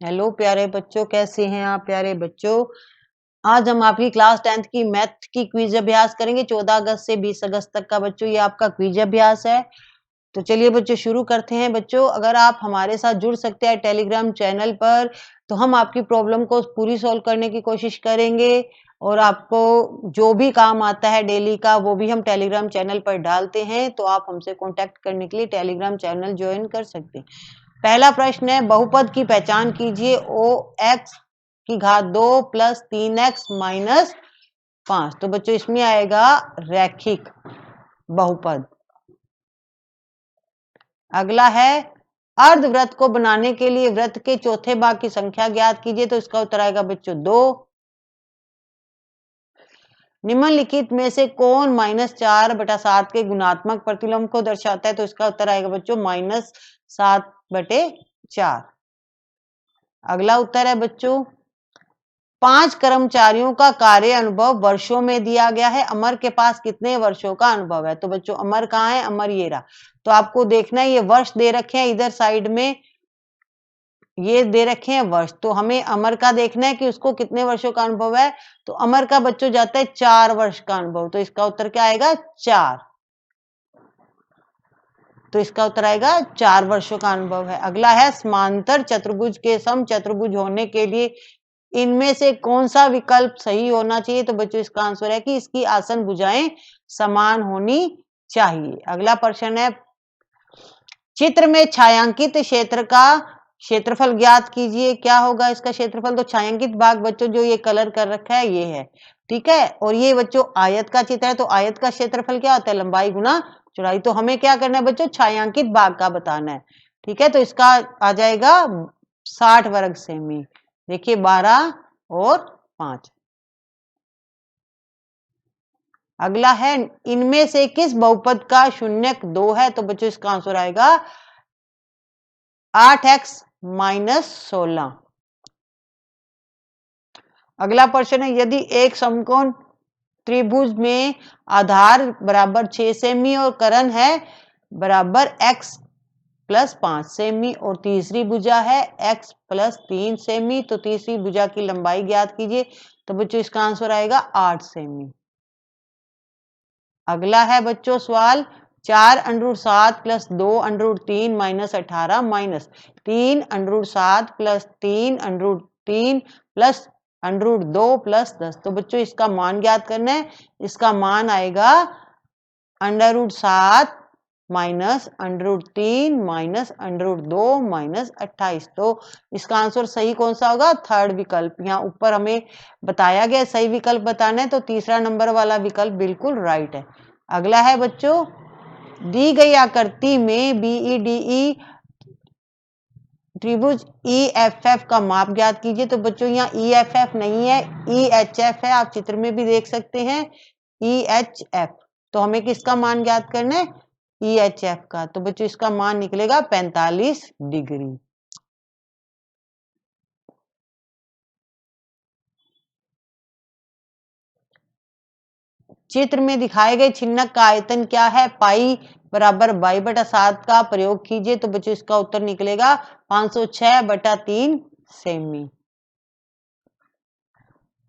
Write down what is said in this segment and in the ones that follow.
Hello प्यारे बच्चों, कैसे हैं आप प्यारे बच्चों। आज हम आपकी क्लास 10th की मैथ की क्विज अभ्यास करेंगे। 14 अगस्त से 20 अगस्त तक का बच्चों ये आपका क्विज अभ्यास है। तो चलिए बच्चों शुरू करते हैं। बच्चों अगर आप हमारे साथ जुड़ सकते हैं टेलीग्राम चैनल पर, तो हम आपकी प्रॉब्लम को पूरी सॉल्व करने की कोशिश करेंगे और आपको जो भी काम आता है डेली का वो भी हम टेलीग्राम चैनल पर डालते हैं। तो आप हमसे कांटेक्ट करने के लिए टेलीग्राम चैनल ज्वाइन कर सकते हैं। पहला प्रश्न है, बहुपद की पहचान कीजिए। ओ एक्स की घात 2 प्लस 3x माइनस 5। तो बच्चों इसमें आएगा रैखिक बहुपद। अगला है, अर्धवृत्त को बनाने के लिए वृत्त के चौथे भाग की संख्या ज्ञात कीजिए। तो इसका उत्तर आएगा बच्चों 2। निम्नलिखित में से कौन -4/7 के गुणात्मक प्रतिलोम को दर्शाता है। तो इसका उत्तर आएगा बच्चों -7/4। अगला उत्तर है बच्चों, 5 कर्मचारियों का कार्य अनुभव वर्षों में दिया गया है। अमर के पास कितने वर्षों का अनुभव है। तो बच्चों अमर कहाँ है, अमर ये रहा। तो आपको देखना है, ये वर्ष दे रखे हैं इधर साइड में, ये दे रखे हैं वर्ष। तो हमें अमर का देखना है कि उसको कितने वर्षों का अनुभव है। तो अमर का बच्चों जाता है 4 वर्ष का अनुभव। तो इसका उत्तर क्या आएगा 4। तो इसका उत्तर आएगा 4 वर्षों का अनुभव है। अगला है, समांतर चतुर्भुज के सम चतुर्भुज होने के लिए इनमें से कौन सा विकल्प सही होना चाहिए। तो बच्चों इसका आंसर है कि इसकी आसन भुजाएं समान होनी चाहिए। अगला प्रश्न है, चित्र में छायांकित क्षेत्र का क्षेत्रफल ज्ञात कीजिए। क्या होगा इसका क्षेत्रफल। तो छायांकित भाग बच्चों जो ये कलर कर रखा है ये है, ठीक है। और ये बच्चों आयत का चित्र है। तो आयत का क्षेत्रफल क्या होता है, लंबाई गुना चौड़ाई। तो हमें क्या करना है बच्चों, छायांकित भाग का बताना है, ठीक है। तो इसका आ जाएगा 60 वर्ग सेमी। देखिए 12 और 5। अगला है, इनमें से किस बहुपद का शून्यक 2 है। तो बच्चों इसका आंसर आएगा 8x माइनस 16। अगला प्रश्न है, यदि एक समकोण त्रिभुज में आधार बराबर 6 सेमी और कर्ण है बराबर x प्लस 5 सेमी और तीसरी भुजा है x प्लस 3 सेमी, तो तीसरी भुजा की लंबाई ज्ञात कीजिए। तो बच्चों इसका आंसर आएगा 8 सेमी। अगला है बच्चों सवाल, 4√7 plus 2√3 minus 18 minus 3√7 plus 3√3 plus √2 plus 10। तो बच्चों इसका मान ज्ञात करना है। इसका मान आएगा √7 माइनस √3 माइनस √2 माइनस 28। तो इसका आंसर सही कौन सा होगा, थर्ड विकल्प। यहाँ ऊपर हमें बताया गया सही विकल्प बताना है, तो तीसरा नंबर वाला विकल्प बिल्कुल राइट है। अगला है बच्चों, दी गई आकृति में BEDE त्रिभुज EFF का माप ज्ञात कीजिए। तो बच्चों यहाँ EFF नहीं है, EHF है। आप चित्र में भी देख सकते हैं EHF। तो हमें किसका मान ज्ञात करना है, EHF का। तो बच्चों इसका मान निकलेगा 45 डिग्री। चित्र में दिखाए गए छिन्नक का आयतन क्या है, पाई बराबर 22/7 का प्रयोग कीजिए। तो बच्चों इसका उत्तर निकलेगा 506/3 सेमी।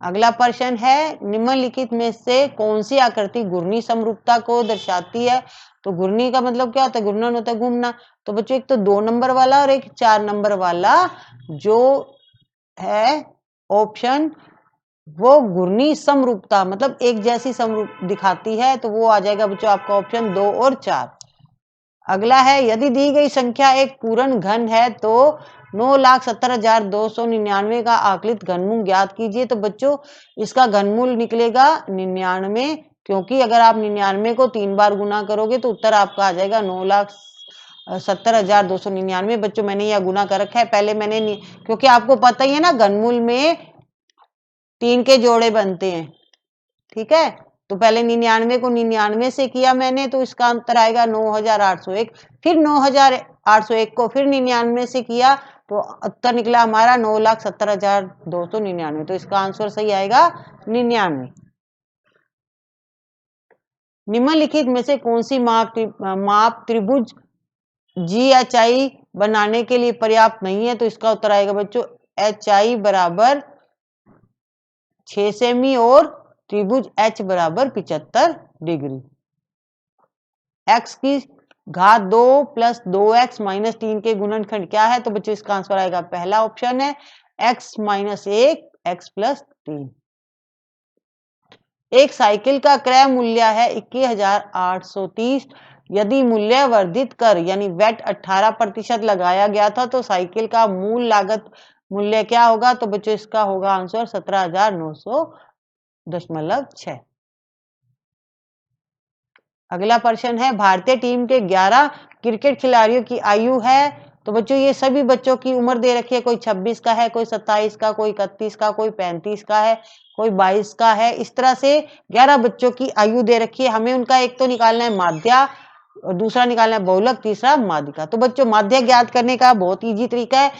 अगला प्रश्न है, निम्नलिखित में से कौन सी आकृति घूर्णी समरूपता को दर्शाती है। तो घूर्णी का मतलब क्या होता है, घूर्णन होता है घूमना। तो बच्चों एक तो 2 नंबर वाला और एक 4 नंबर वाला जो है ऑप्शन, वो घूर्णी समरूपता मतलब एक जैसी समरूप दिखाती है। तो वो आ जाएगा बच्चों आपका ऑप्शन 2 और 4। अगला है, यदि दी गई संख्या एक पूर्ण घन है तो 9,70,299 का आकलित घनमूल ज्ञात कीजिए। तो बच्चों इसका घनमूल निकलेगा 99, क्योंकि अगर आप 99 को 3 बार गुना करोगे तो उत्तर आपका आ जाएगा 9,70,299। बच्चों मैंने यह गुना कर रखा है पहले मैंने, क्योंकि आपको पता ही है ना घनमूल में 3 के जोड़े बनते हैं, ठीक है। तो पहले 99 को 99 से किया मैंने, तो इसका अंतर आएगा 9,801। फिर 9,801 को फिर 99 से किया, तो उत्तर निकला हमारा 9,70,299। तो इसका आंसर सही आएगा 99। निम्नलिखित में से कौन सी माप त्रिभुज GHI बनाने के लिए पर्याप्त नहीं है। तो इसका उत्तर आएगा बच्चों एच आई बराबर 6 सेमी और त्रिभुज एच बराबर 75 डिग्री। एक्स की घात 2 प्लस 2x माइनस 3 के गुणनखंड क्या है? तो बच्चों इसका आंसर आएगा पहला ऑप्शन है x माइनस 1 x प्लस 3। एक साइकिल का क्रय मूल्य है 21,830। यदि मूल्य वर्धित कर यानी वैट 18% लगाया गया था तो साइकिल का मूल लागत मूल्य क्या होगा? तो बच्चों इसका होगा आंसर 17,900.6। अगला प्रश्न है भारतीय टीम के 11 क्रिकेट खिलाड़ियों की आयु है। तो बच्चों ये सभी बच्चों की उम्र दे रखी है, कोई 26 का है, कोई 27 का, कोई 31 का, कोई 35 का है, कोई 22 का है। इस तरह से 11 बच्चों की आयु दे रखी है। हमें उनका एक तो निकालना है माध्या और दूसरा निकालना है बहुलक, तीसरा माध्यिका। तो बच्चों माध्य ज्ञात करने का बहुत इजी तरीका है।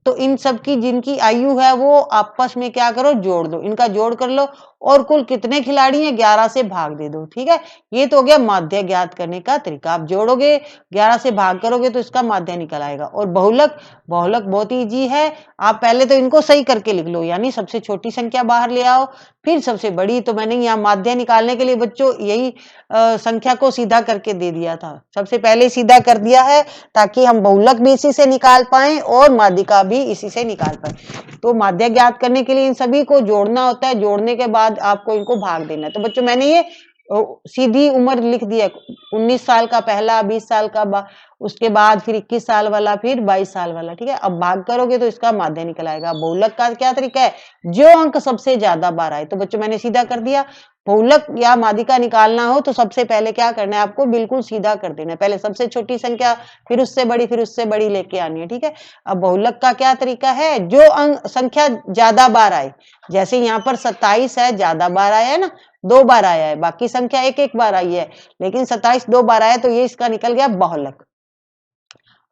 तो इन सब की जिनकी आयु है वो आपस में क्या करो, जोड़ दो, इनका जोड़ कर लो और कुल कितने खिलाड़ी हैं 11 से भाग दे दो। ठीक है, ये तो हो गया माध्य ज्ञात करने का तरीका। आप जोड़ोगे 11 से भाग करोगे तो इसका माध्य निकल आएगा। और बहुलक बहुत इजी है। आप पहले तो इनको सही करके लिख लो, यानी सबसे छोटी संख्या बाहर ले आओ फिर सबसे बड़ी। तो मैंने यहाँ माध्य निकालने के लिए बच्चों यही संख्या को सीधा करके दे दिया था। सबसे पहले सीधा कर दिया है ताकि हम बहुलक भी इसी से निकाल पाए और माध्यिका भी इसी से निकाल पाए। तो माध्य ज्ञात करने के लिए इन सभी को जोड़ना होता है, जोड़ने के बाद आपको इनको भाग देना है। तो बच्चों मैंने ये सीधी उम्र लिख दी है, 19 साल का पहला, 20 साल का उसके बाद फिर 21 साल वाला, फिर 22 साल वाला। ठीक है, अब भाग करोगे तो इसका माध्य निकल आएगा। बहुलक का क्या तरीका है, जो अंक सबसे ज्यादा बार आए। तो बच्चों मैंने सीधा कर दिया। बहुलक या माध्यिका निकालना हो तो सबसे पहले क्या करना है, आपको बिल्कुल सीधा कर देना है। पहले सबसे छोटी संख्या, फिर उससे बड़ी लेके आनी है। ठीक है, अब बहुलक का क्या तरीका है, जो अंक संख्या ज्यादा बार आए, जैसे यहाँ पर 27 है, ज्यादा बार आया है ना, 2 बार आया है, बाकी संख्या एक बार आई है, लेकिन 27 2 बार आया तो ये इसका निकल गया बहुलक।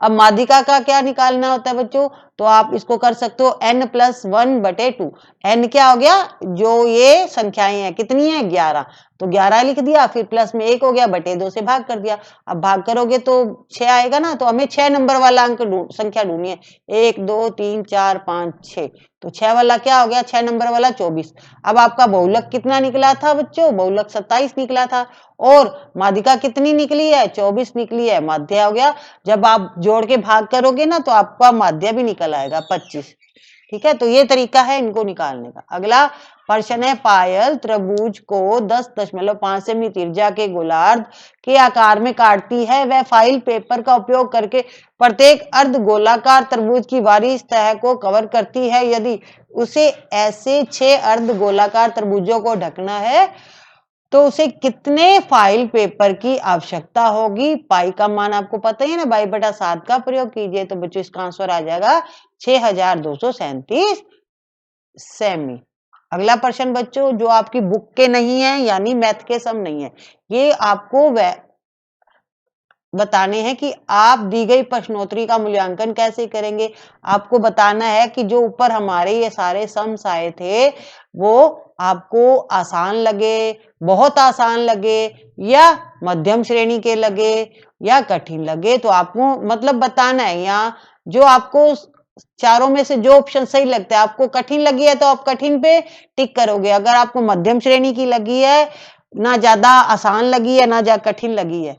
अब माध्यिका का क्या निकालना होता है बच्चों, तो आप इसको कर सकते हो n+1/2। n क्या हो गया, जो ये संख्याएं हैं कितनी है 11, तो 11 लिख दिया, फिर प्लस में 1 हो गया, बटे 2 से भाग कर दिया। अब भाग करोगे तो 6 आएगा ना, तो हमें 6 नंबर वाला अंक संख्या ढूंढनी है। 1 2 3 4 5 6, तो 6 वाला क्या हो गया, 6 नंबर वाला 24। अब आपका बहुलक कितना निकला था बच्चों, बहुलक 27 निकला था और माध्यिका कितनी निकली है, 24 निकली है। माध्य हो गया, जब आप जोड़ के भाग करोगे ना तो आपका माध्य भी निकल आएगा 25। ठीक है, तो ये तरीका है इनको निकालने का। अगला प्रश्न है पायल त्रिभुज को 10.5 सेमी त्रिज्या के गोलार्ध के आकार में काटती है। वह फाइल पेपर का उपयोग करके प्रत्येक अर्ध गोलाकार त्रिभुज की बाहरी सतह को कवर करती है। यदि उसे ऐसे 6 अर्ध गोलाकार त्रिभुजों को ढकना है तो उसे कितने फाइल पेपर की आवश्यकता होगी। पाई का मान आपको पता ही है ना, 22/7 का प्रयोग कीजिए। तो बच्चों इसका आंसर आ जाएगा 6237 सेमी। अगला प्रश्न बच्चों जो आपकी बुक के नहीं है, यानी मैथ के सम नहीं है, ये आपको बताने हैं कि आप दी गई प्रश्नोत्तरी का मूल्यांकन कैसे करेंगे। आपको बताना है कि जो ऊपर हमारे ये सारे सम्स आए थे वो आपको आसान लगे, बहुत आसान लगे, या मध्यम श्रेणी के लगे, या कठिन लगे। तो आपको मतलब बताना है, या जो आपको चारों में से जो ऑप्शन सही लगता है, आपको कठिन लगी है तो आप कठिन पे टिक करोगे। अगर आपको मध्यम श्रेणी की लगी है, ना ज्यादा आसान लगी है ना ज्यादा कठिन लगी है,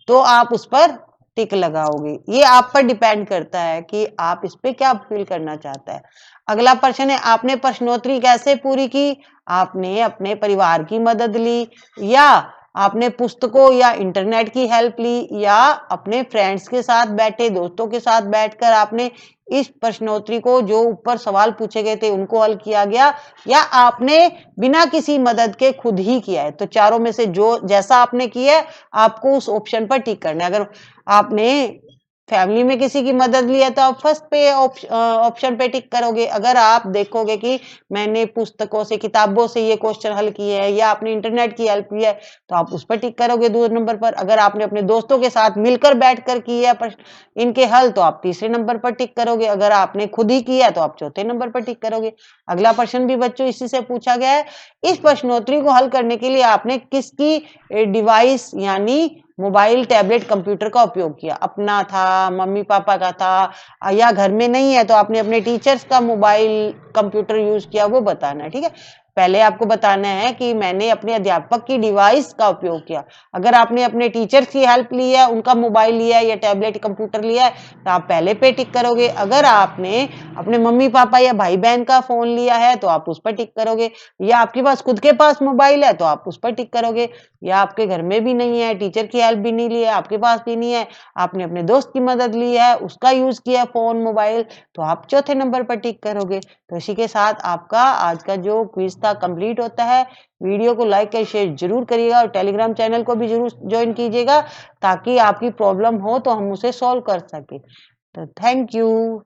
तो आप उस पर टिक लगाओगे। ये आप पर डिपेंड करता है कि आप इस पे क्या फील करना चाहता है। अगला प्रश्न है आपने प्रश्नोत्तरी कैसे पूरी की। आपने अपने परिवार की मदद ली, या आपने पुस्तकों या इंटरनेट की हेल्प ली, या अपने फ्रेंड्स के साथ बैठे, दोस्तों के साथ बैठकर आपने इस प्रश्नोत्तरी को जो ऊपर सवाल पूछे गए थे उनको हल किया गया, या आपने बिना किसी मदद के खुद ही किया है। तो चारों में से जो जैसा आपने किया है आपको उस ऑप्शन पर टिक करना है। अगर आपने फैमिली में किसी की मदद ली है तो आप फर्स्ट पे ऑप्शन पे टिक करोगे। अगर आप देखोगे कि मैंने पुस्तकों से, किताबों से ये क्वेश्चन हल किए हैं, या आपने इंटरनेट की हेल्प ली है, तो आप उस पर टिक करोगे दूसरे नंबर पर। अगर आपने अपने दोस्तों के साथ मिलकर बैठकर की है इनके हल, तो आप तीसरे नंबर पर टिक करोगे। अगर आपने खुद ही किया तो आप चौथे नंबर पर टिक करोगे। अगला प्रश्न भी बच्चों इसी से पूछा गया है। इस प्रश्नोत्तरी को हल करने के लिए आपने किसकी डिवाइस यानी मोबाइल, टैबलेट, कंप्यूटर का उपयोग किया। अपना था, मम्मी पापा का था या घर में नहीं है तो आपने अपने टीचर्स का मोबाइल, कंप्यूटर यूज़ किया, वो बताना है, ठीक है? पहले आपको बताना है कि मैंने अपने अध्यापक की डिवाइस का उपयोग किया। अगर आपने अपने टीचर्स की हेल्प ली है, उनका मोबाइल लिया है या टैबलेट, कंप्यूटर लिया है, तो आप पहले पे टिक करोगे। अगर आपने अपने मम्मी-पापा या भाई-बहन का फ़ोन लिया है, तो आप उस पर टिक करोगे। या आपके पास खुद के पास मोबाइल है, तो आप उस पर टिक करोगे। या आपके घर में भी नहीं है, टीचर की हेल्प भी नहीं ली है, आपके पास भी नहीं है, आपने अपने दोस्त की मदद ली है, उसका यूज़ किया है फ़ोन, मोबाइल, तो आप चौथे नंबर पर टिक करोगे। तो इसी के साथ आपका आज का जो क्विज़ था कंप्लीट होता है। वीडियो को लाइक और शेयर ज़रूर करिएगा और टेलीग्राम चैनल को भी ज़रूर जॉइन कीजिएगा ताकि आपकी प्रॉब्लम हो तो हम उसे सॉल्व कर सकें। तो थैंक यू।